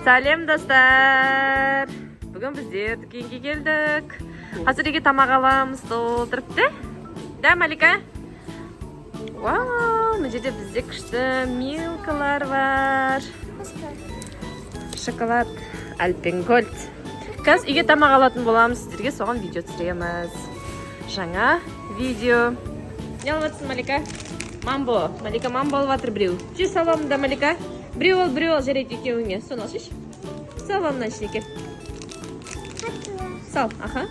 Сәлем достар. Бүгін біздер дүкенге келдік. Қазірге тамақ аламыз, отырып да, Малика? Вау, мына жерде бізде күшті милкалар бар. Шоколад Альпенгольд. Қазір үйге тамақ алатын боламыз, сіздерге соған видео түсіреміз. Жаңа видео. Не алыватсың, Малика? Мамбо. Малика мамбо алыватыр біреу. Же саламын да, Малика? Біреу ал, жарайды екеуіңе. Соны алшыш. Саламын ішіне. Сал, аха.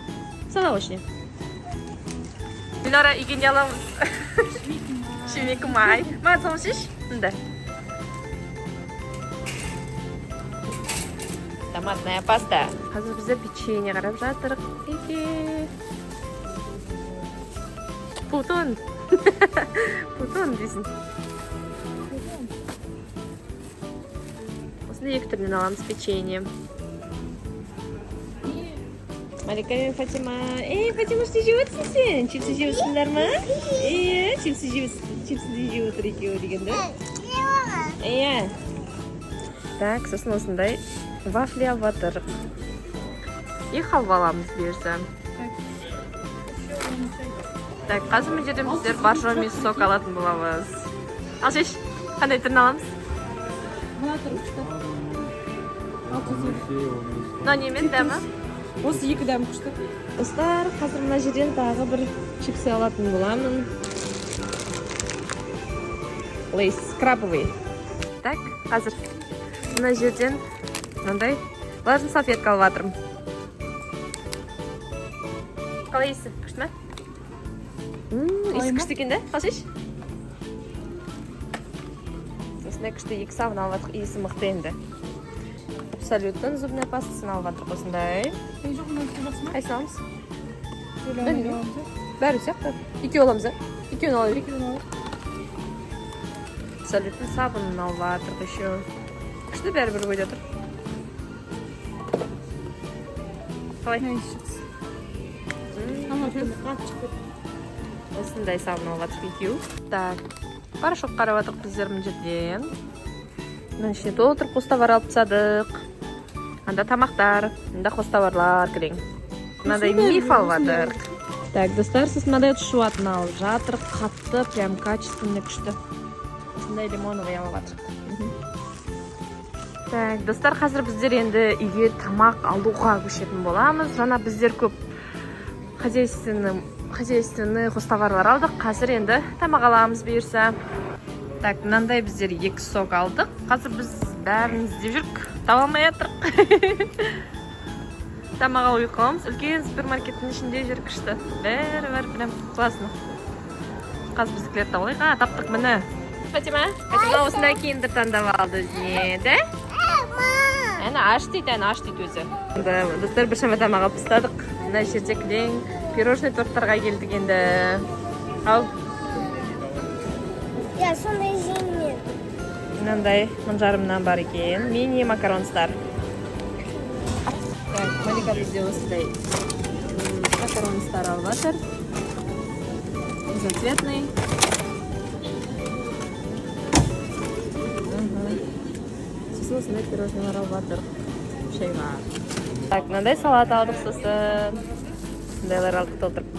Сала ішіне. Динара үйге не аламыз? Шемекі май. Ма, салшыш? Мында. Томатная паста. Қазір бізде печенье қарап жатырық. Путун. Путун дейсің. Осында екі түрінен аламыз печенье. Малика мен Фатима. Фатима, что жеп отырсың сен? Чипсы жеп отырсыңдар ма? Чипсы жеп отыр екеуі деген, да? Так, сосын осындай вафли алып жатыр. И халва аламыз берсем. Так, қазір мен жерден біздер боржоми сок алатын боламыз. Алшыш, қандай түрін аламыз? Мына тұр күшті. 600. Мына немен дәмі? Осы екі дәм күшті. Достар, қазір мына жерден тағы бір чипсы алатын боламын. Лейс, крабовый. Так, қазір мына жерден мынандай влажный салфетка алып жатырмын. Қалай иісі? Күшті ме? Иісі күшті екен, да? Қалшыш? Осындай күшті екі сабын алып жатырмық, иісі мықты енді. Абсолютно зубная пастасын алып жатырмық осындай. Қайсын аламыз? Бәрі сияқты. Екеу аламыз, екеуін алайық. Абсолютно сабынын алып жатырмық еще. Күшті бәрі бір бойда тұр. Қалай? Осындай сабын алып жатырмық екеу. Так, порошок қарап жатырмық біздер мына жерден. Мына ішіне толтырып қостабар алып тастадық. Анда тамақтар, анда қостабарлар кілең. Мынадай миф алып жатырмық. Так, достар, сіз мынадай тұшуатын алып жатырмық. Қатты, прям качественный күшті. Осындай лимоновый алып жатырмық. Так, достар, қазір біздер енді үйге тамақ алуға көшетін боламыз. Жаңа біздер көп хозяйственный қостабарлар алдық. Қазір енді тамақ аламыз бұйырса. Так, мынандай біздер екі сок алдық. Қазір біз бәрін іздеп жүрік. Таба алмай жатырық. Тамақ алып қоямыз. Үлкен супермаркеттің ішінде жүр күшті. Бәрі бар, прям классно. Қазір біздікілер табылайық. Таптық міне. Фатима осындай киімдер таңдап алды өзіне, да? Әні аш дейді өзі. Достар, бір шама тамақ алып тастадық. Мына жерде кілең пирожный торттарға келдік енді. Ау. Сондай жеңмен. Мынандай жарымнан бар екен. Мини макаронстар. Малика бізде осындай макаронстар алып жатыр. Разноцветный. Сосын осындай пирожныйлар алып жатыр. Шайға. Так, мынандай салат алдық сосын. Мұндайлар алдық толтырып.